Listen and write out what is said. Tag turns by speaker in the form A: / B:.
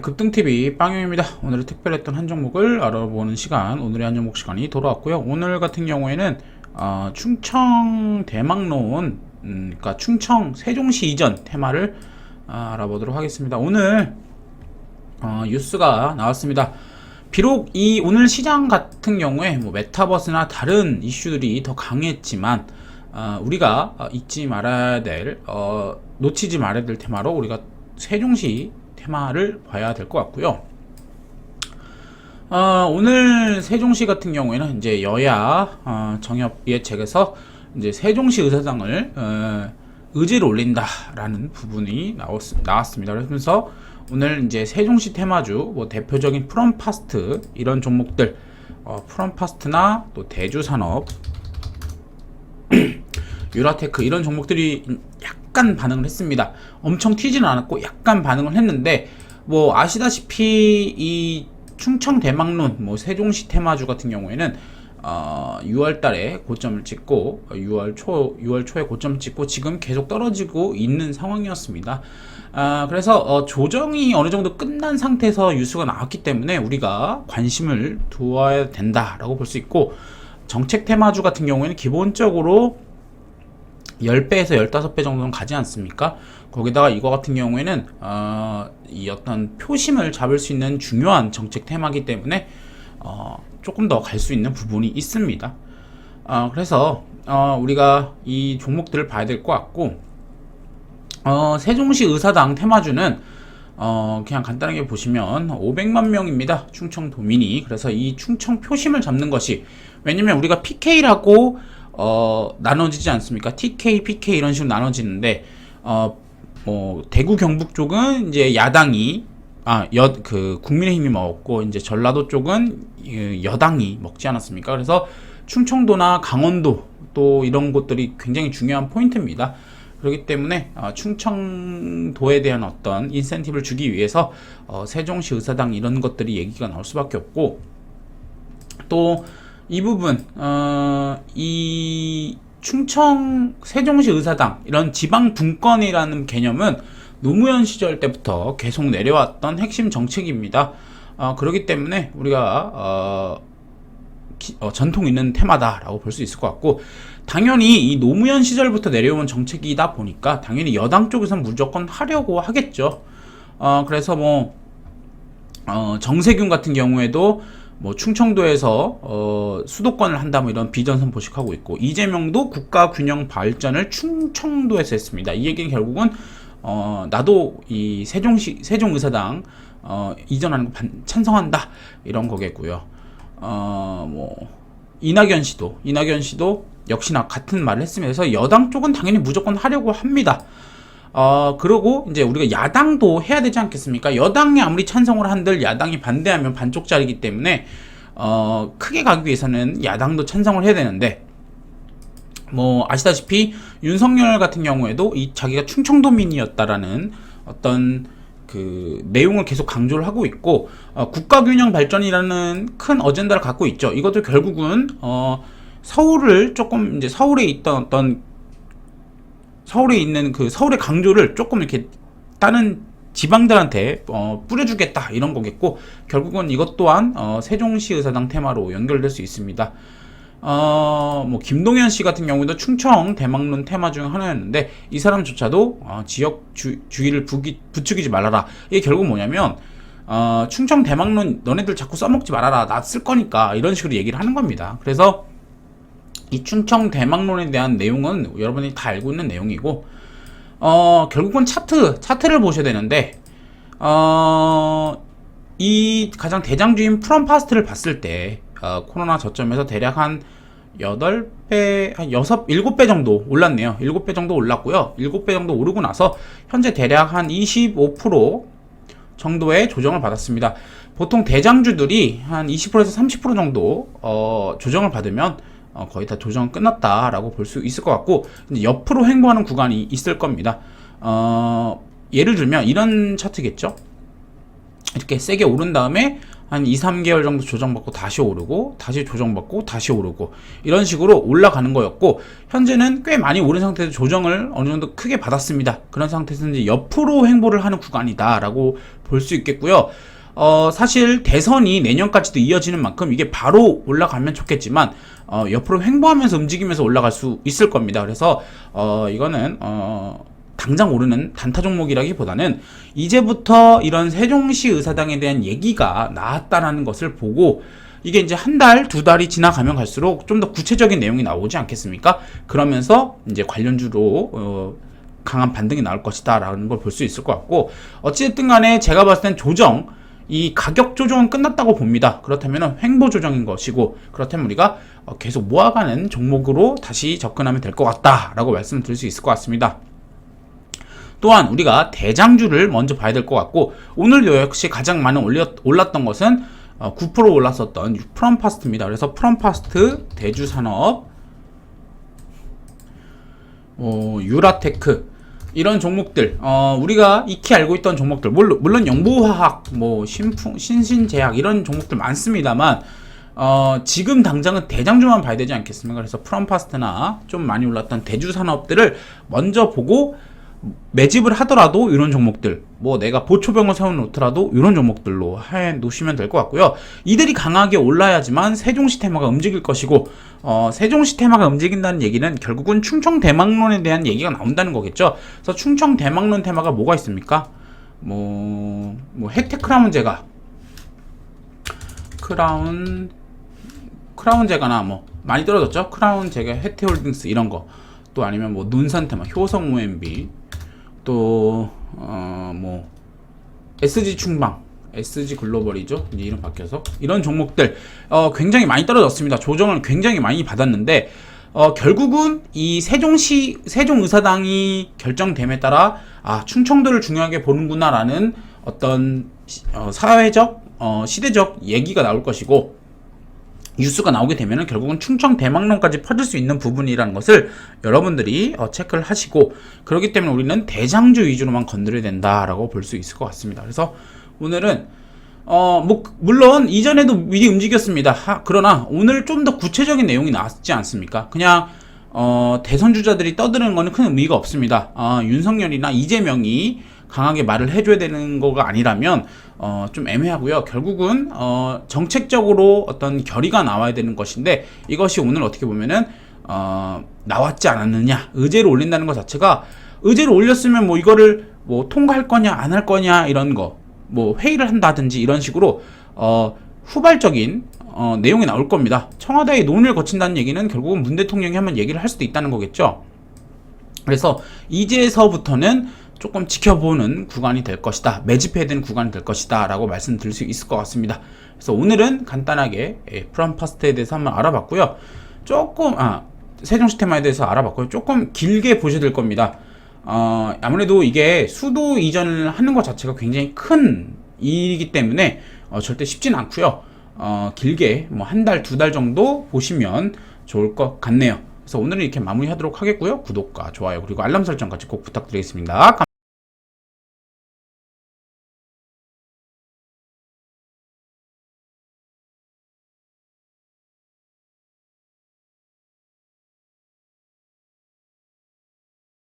A: 급등TV 빵용입니다. 오늘의 특별했던 한 종목을 알아보는 시간, 오늘의 한 종목 시간이 돌아왔고요. 오늘 같은 경우에는 충청 대망론, 그러니까 충청 세종시 이전 테마를 알아보도록 하겠습니다. 오늘 뉴스가 나왔습니다. 비록 이 오늘 시장 같은 경우에 뭐 메타버스나 다른 이슈들이 더 강했지만 우리가 잊지 말아야 될, 놓치지 말아야 될 테마로 우리가 세종시 테마를 봐야 될 것 같고요. 오늘 세종시 같은 경우에는 이제 여야 정협위의 책에서 이제 세종시 의사당을 의제를 올린다라는 부분이 나왔습니다. 그래서 오늘 이제 세종시 테마주 뭐 대표적인 프롬파스트 이런 종목들, 프롬파스트나 또 대주산업, 유라테크 이런 종목들이 약간 반응을 했습니다. 엄청 튀지는 않았고 약간 반응을 했는데, 뭐 아시다시피 이 충청 대망론 뭐 세종시 테마주 같은 경우에는 6월 달에 고점을 찍고 6월 초에 고점을 찍고 지금 계속 떨어지고 있는 상황이었습니다. 그래서 조정이 어느 정도 끝난 상태에서 뉴스가 나왔기 때문에 우리가 관심을 두어야 된다라고 볼 수 있고, 정책 테마주 같은 경우에는 기본적으로 10배에서 15배 정도는 가지 않습니까? 거기다가 이거 같은 경우에는 이 어떤 표심을 잡을 수 있는 중요한 정책 테마이기 때문에 조금 더 갈 수 있는 부분이 있습니다. 그래서 우리가 이 종목들을 봐야 될 것 같고, 세종시 의사당 테마주는 그냥 간단하게 보시면 500만 명입니다. 충청도민이. 그래서 이 충청 표심을 잡는 것이, 왜냐면 우리가 PK라고 나눠지지 않습니까? TK, PK 이런 식으로 나눠지는데, 뭐 대구 경북 쪽은 이제 야당이 국민의힘이 먹었고, 이제 전라도 쪽은 여당이 먹지 않았습니까? 그래서 충청도나 강원도 또 이런 곳들이 굉장히 중요한 포인트입니다. 그렇기 때문에 충청도에 대한 어떤 인센티브를 주기 위해서 세종시 의사당 이런 것들이 얘기가 나올 수밖에 없고, 또 이 부분 이 충청 세종시 의사당 이런 지방 분권이라는 개념은 노무현 시절 때부터 계속 내려왔던 핵심 정책입니다. 그렇기 때문에 우리가 전통 있는 테마다라고 볼 수 있을 것 같고, 당연히 이 노무현 시절부터 내려온 정책이다 보니까 당연히 여당 쪽에서는 무조건 하려고 하겠죠. 그래서 뭐 정세균 같은 경우에도 뭐 충청도에서 수도권을 한다 뭐 이런 비전 선포식하고 있고, 이재명도 국가 균형 발전을 충청도에서 했습니다. 이 얘기는 결국은 나도 이 세종 의사당 이전하는 거 찬성한다 이런 거겠고요. 뭐 이낙연 씨도 역시나 같은 말을 했습니다. 그래서 여당 쪽은 당연히 무조건 하려고 합니다. 그리고 이제 우리가 야당도 해야 되지 않겠습니까? 여당이 아무리 찬성을 한들 야당이 반대하면 반쪽짜리이기 때문에 크게 가기 위해서는 야당도 찬성을 해야 되는데, 뭐 아시다시피 윤석열 같은 경우에도 자기가 충청도민이었다라는 어떤 그 내용을 계속 강조를 하고 있고, 국가균형 발전이라는 큰 어젠다를 갖고 있죠. 이것도 결국은 서울을 조금 이제 서울에 있는 그 서울의 강조를 조금 이렇게 다른 지방들한테 뿌려주겠다 이런 거겠고, 결국은 이것 또한 세종시 의사당 테마로 연결될 수 있습니다. 뭐 김동연 씨 같은 경우도 충청 대망론 테마 중 하나였는데, 이 사람조차도 지역 주의를 부추기지 말아라. 이게 결국 뭐냐면 충청 대망론 너네들 자꾸 써먹지 말아라, 나 쓸 거니까 이런 식으로 얘기를 하는 겁니다. 그래서 이 충청 대망론에 대한 내용은 여러분이 다 알고 있는 내용이고, 결국은 차트를 보셔야 되는데, 이 가장 대장주인 프롬파스트를 봤을 때 코로나 저점에서 대략 한 8배, 한 7배 정도 올랐네요. 7배 정도 올랐고요. 7배 정도 오르고 나서 현재 대략 한 25% 정도의 조정을 받았습니다. 보통 대장주들이 한 20%에서 30% 정도 조정을 받으면 거의 다 조정 끝났다라고 볼 수 있을 것 같고, 이제 옆으로 횡보하는 구간이 있을 겁니다. 예를 들면 이런 차트겠죠. 이렇게 세게 오른 다음에 한 2, 3개월 정도 조정받고 다시 오르고 다시 조정받고 다시 오르고 이런 식으로 올라가는 거였고, 현재는 꽤 많이 오른 상태에서 조정을 어느 정도 크게 받았습니다. 그런 상태에서 이제 옆으로 횡보를 하는 구간이다 라고 볼 수 있겠고요. 사실 대선이 내년까지도 이어지는 만큼 이게 바로 올라가면 좋겠지만 옆으로 횡보하면서 움직이면서 올라갈 수 있을 겁니다. 그래서 이거는 당장 오르는 단타 종목이라기보다는 이제부터 이런 세종시 의사당에 대한 얘기가 나왔다라는 것을 보고, 이게 이제 한 달, 두 달이 지나가면 갈수록 좀 더 구체적인 내용이 나오지 않겠습니까? 그러면서 이제 관련주로 강한 반등이 나올 것이다 라는 걸 볼 수 있을 것 같고, 어찌됐든 간에 제가 봤을 땐 조정, 이 가격 조정은 끝났다고 봅니다. 그렇다면 횡보 조정인 것이고, 그렇다면 우리가 계속 모아가는 종목으로 다시 접근하면 될 것 같다라고 말씀을 드릴 수 있을 것 같습니다. 또한 우리가 대장주를 먼저 봐야 될 것 같고, 오늘도 역시 가장 많이 올랐던 것은 9% 올랐었던 프롬파스트입니다. 그래서 프롬파스트, 대주산업, 유라테크, 이런 종목들, 우리가 익히 알고 있던 종목들, 물론 영보화학, 신신제약 이런 종목들 많습니다만, 지금 당장은 대장주만 봐야 되지 않겠습니까? 그래서 프롬파스트나 좀 많이 올랐던 대주산업들을 먼저 보고 매집을 하더라도 이런 종목들, 내가 보초병을 세워놓더라도 이런 종목들로 해 놓으시면 될 것 같고요. 이들이 강하게 올라야지만 세종시 테마가 움직일 것이고, 세종시 테마가 움직인다는 얘기는 결국은 충청 대망론에 대한 얘기가 나온다는 거겠죠. 그래서 충청 대망론 테마가 뭐가 있습니까? 혜택 크라운 제가, 크라운 제가나 많이 떨어졌죠. 크라운 제가, 혜태홀딩스 이런 거, 또 아니면 논산 테마, 효성 OMB, 또 SG 충방, SG 글로벌이죠. 이제 이름 바뀌어서 이런 종목들 굉장히 많이 떨어졌습니다. 조정을 굉장히 많이 받았는데 결국은 이 세종의사당이 결정됨에 따라 충청도를 중요하게 보는구나라는 어떤 사회적 시대적 얘기가 나올 것이고, 뉴스가 나오게 되면 결국은 충청 대망론까지 퍼질 수 있는 부분이라는 것을 여러분들이 체크를 하시고, 그렇기 때문에 우리는 대장주 위주로만 건드려야 된다라고 볼 수 있을 것 같습니다. 그래서 오늘은 물론 이전에도 미리 움직였습니다. 그러나 오늘 좀 더 구체적인 내용이 나왔지 않습니까? 그냥 대선 주자들이 떠드는 거는 큰 의미가 없습니다. 윤석열이나 이재명이 강하게 말을 해줘야 되는 거가 아니라면 좀 애매하고요. 결국은 정책적으로 어떤 결의가 나와야 되는 것인데, 이것이 오늘 어떻게 보면은 나왔지 않았느냐, 의제를 올린다는 것 자체가, 의제를 올렸으면 이거를 통과할 거냐 안 할 거냐 이런 거, 회의를 한다든지 이런 식으로 후발적인 내용이 나올 겁니다. 청와대의 논의를 거친다는 얘기는 결국은 문 대통령이 한번 얘기를 할 수도 있다는 거겠죠. 그래서 이제서부터는 조금 지켜보는 구간이 될 것이다, 매집해야 되는 구간이 될 것이다 라고 말씀드릴 수 있을 것 같습니다. 그래서 오늘은 간단하게 프롬파스트에 대해서 한번 알아봤고요. 조금 세종시 테마에 대해서 알아봤고요. 조금 길게 보셔야 될 겁니다. 아무래도 이게 수도 이전을 하는 것 자체가 굉장히 큰 일이기 때문에 절대 쉽진 않고요. 길게 한 달, 두 달 정도 보시면 좋을 것 같네요. 그래서 오늘은 이렇게 마무리하도록 하겠고요. 구독과 좋아요 그리고 알람 설정까지 꼭 부탁드리겠습니다.